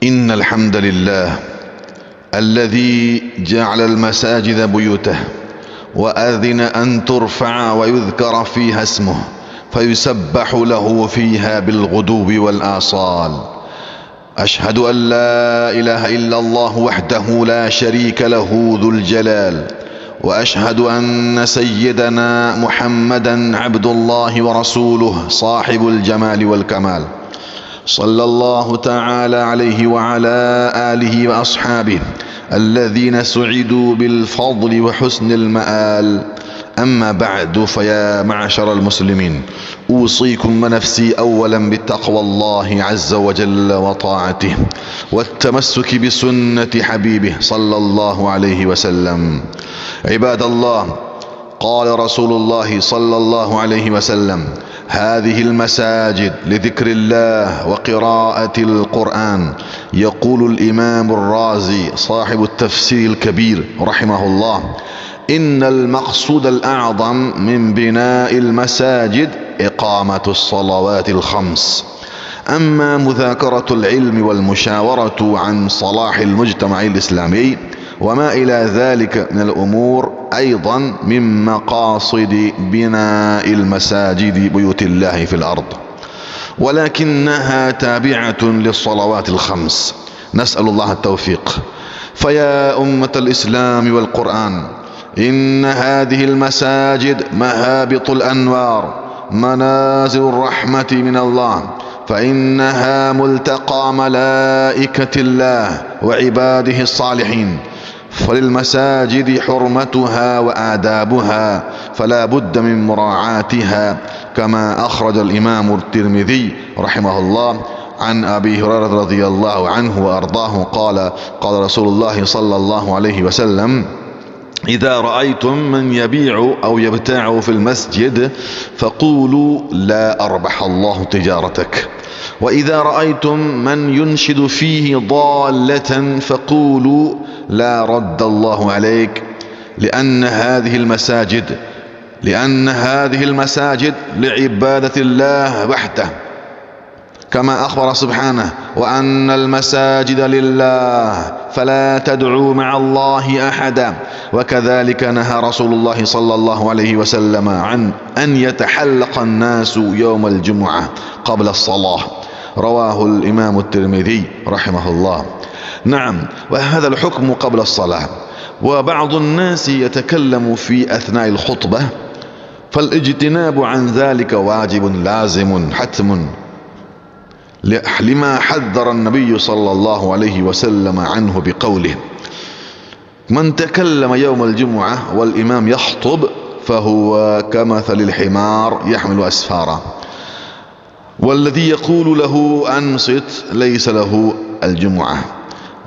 إن الحمد لله الذي جعل المساجد بيوته وأذن أن ترفع ويذكر فيها اسمه فيسبح له فيها بالغدو والآصال. أشهد أن لا إله إلا الله وحده لا شريك له ذو الجلال، وأشهد أن سيدنا محمدا عبد الله ورسوله صاحب الجمال والكمال، صلى الله تعالى عليه وعلى آله وأصحابه الذين سعدوا بالفضل وحسن المآل. أما بعد، فيا معشر المسلمين، أوصيكم ونفسي أولا بتقوى الله عز وجل وطاعته والتمسك بسنة حبيبه صلى الله عليه وسلم. عباد الله، قال رسول الله صلى الله عليه وسلم: هذه المساجد لذكر الله وقراءة القرآن. يقول الإمام الرازي صاحب التفسير الكبير رحمه الله: إن المقصود الأعظم من بناء المساجد إقامة الصلوات الخمس. أما مذاكرة العلم والمشاورة عن صلاح المجتمع الإسلامي وما إلى ذلك من الأمور أيضا من مقاصد بناء المساجد بيوت الله في الأرض، ولكنها تابعة للصلوات الخمس. نسأل الله التوفيق. فيا أمة الإسلام والقرآن، إن هذه المساجد مهابط الأنوار، منازل الرحمة من الله، فإنها ملتقى ملائكة الله وعباده الصالحين. فللمساجد حرمتها وآدابها، فلا بد من مراعاتها، كما أخرج الإمام الترمذي رحمه الله عن أبي هريرة رضي الله عنه وأرضاه قال: قال رسول الله صلى الله عليه وسلم: إذا رأيتم من يبيع أو يبتاع في المسجد فقولوا لا أربح الله تجارتك، وإذا رأيتم من ينشد فيه ضالة فقولوا لا رد الله عليك، لأن هذه المساجد لعبادة الله وحده، كما أخبر سبحانه: وأن المساجد لله فلا تدعوا مع الله أحدا. وكذلك نهى رسول الله صلى الله عليه وسلم عن أن يتحلق الناس يوم الجمعة قبل الصلاة. رواه الإمام الترمذي رحمه الله. نعم، وهذا الحكم قبل الصلاة. وبعض الناس يتكلم في أثناء الخطبة، فالاجتناب عن ذلك واجب لازم حتم، لما حذر النبي صلى الله عليه وسلم عنه بقوله: من تكلم يوم الجمعة والإمام يخطب فهو كمثل الحمار يحمل أسفارا، والذي يقول له أنصت ليس له الجمعة.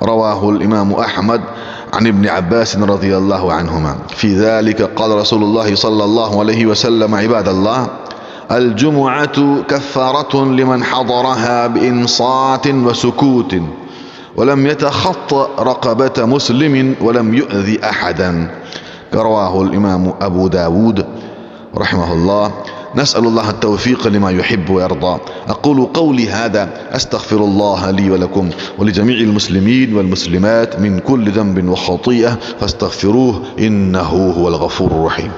رواه الإمام أحمد عن ابن عباس رضي الله عنهما. في ذلك قال رسول الله صلى الله عليه وسلم: عباد الله، الجمعة كفارة لمن حضرها بإنصات وسكوت ولم يتخط رقبة مسلم ولم يؤذي أحدا. رواه الإمام أبو داود رحمه الله. نسأل الله التوفيق لما يحب ويرضى. أقول قولي هذا، أستغفر الله لي ولكم ولجميع المسلمين والمسلمات من كل ذنب وخطيئة، فاستغفروه إنه هو الغفور الرحيم.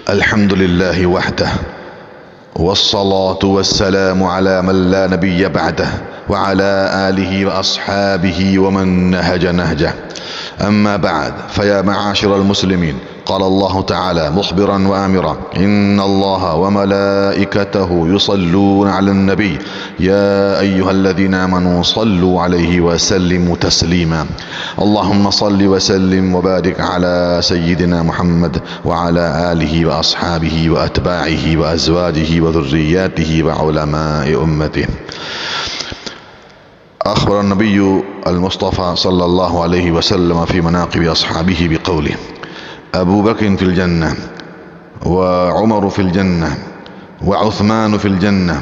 الحمد لله وحده، والصلاة والسلام على من لا نبي بعده، وعلى آله وأصحابه ومن نهج نهجه. أما بعد، فيا معاشر المسلمين، قال الله تعالى مخبرا وآمرا: إن الله وملائكته يصلون على النبي يا أيها الذين آمنوا صلوا عليه وسلموا تسليما. اللهم صل وسلم وبارك على سيدنا محمد وعلى آله وأصحابه وأتباعه وأزواجه وذرياته وعلماء أمته. أخبر النبي المصطفى صلى الله عليه وسلم في مناقب أصحابه بقوله: أبو بكر في الجنة، وعمر في الجنة، وعثمان في الجنة،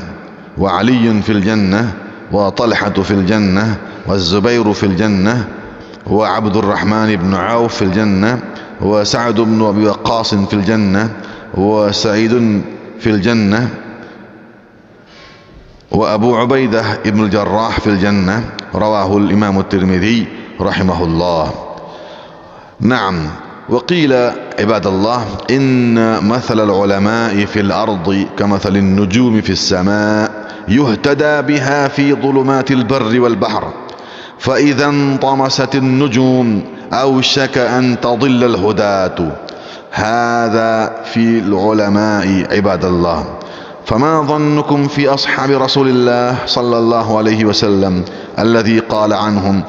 وعلي في الجنة، وطلحة في الجنة، والزبير في الجنة، وعبد الرحمن بن عوف في الجنة، وسعد بن أبي وقاص في الجنة، وسعيد في الجنة، وأبو عبيدة بن الجراح في الجنة. رواه الإمام الترمذي رحمه الله. نعم. وقيل عباد الله إن مثل العلماء في الأرض كمثل النجوم في السماء يهتدى بها في ظلمات البر والبحر، فإذا انطمست النجوم أوشك أن تضل الهداة. هذا في العلماء عباد الله. فما ظنكم في أصحاب رسول الله صلى الله عليه وسلم الذي قال عنهم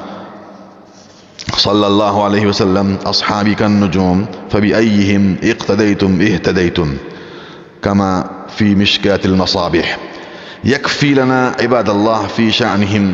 صلى الله عليه وسلم: أصحابي كالنجوم فبأيهم اقتديتم اهتديتم، كما في مشكاة المصابيح. يكفي لنا عباد الله في شأنهم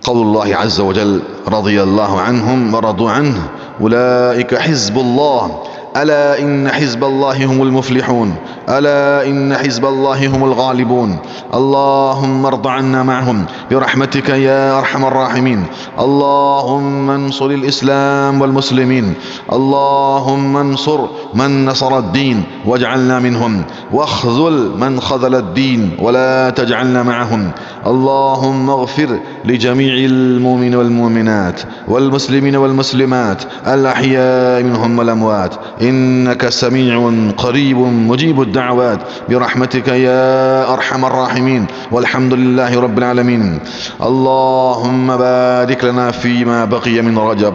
قول الله عز وجل: رضي الله عنهم ورضوا عنه أولئك حزب الله ألا إن حزب الله هم المفلحون ألا إن حزب الله هم الغالبون. اللهم ارض عنا معهم برحمتك يا أرحم الراحمين. اللهم انصر الإسلام والمسلمين. اللهم انصر من نصر الدين واجعلنا منهم، واخذل من خذل الدين ولا تجعلنا معهم. اللهم اغفر لجميع المؤمنين والمؤمنات والمسلمين والمسلمات الأحياء منهم والأموات، إنك سميع قريب مجيب الدعوات برحمتك يا أرحم الراحمين، والحمد لله رب العالمين. اللهم بارك لنا فيما بقي من رجب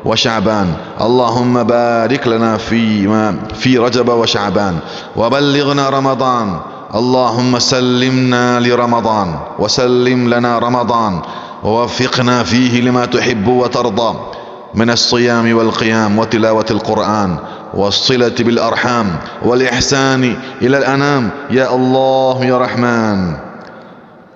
وشعبان. اللهم بارك لنا في رجب وشعبان، وبلغنا رمضان. اللهم سلمنا لرمضان وسلم لنا رمضان، ووفقنا فيه لما تحب وترضى من الصيام والقيام وتلاوة القرآن والصلة بالأرحام والإحسان إلى الأنام يا الله يا رحمن.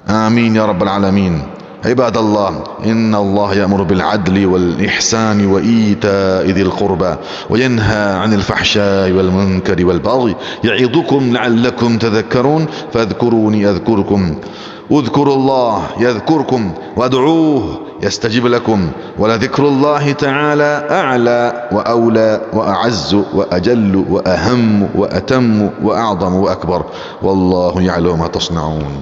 آمين يا رب العالمين. عباد الله، إن الله يأمر بالعدل والإحسان وإيتاء ذي القربى وينهى عن الفحشاء والمنكر والبغي يعظكم لعلكم تذكرون. فاذكروني أذكركم، اذكروا الله يذكركم، وادعوه يستجب لكم، ولذكر الله تعالى أعلى وأولى وأعز وأجل وأهم وأتم وأعظم وأكبر، والله يعلم ما تصنعون.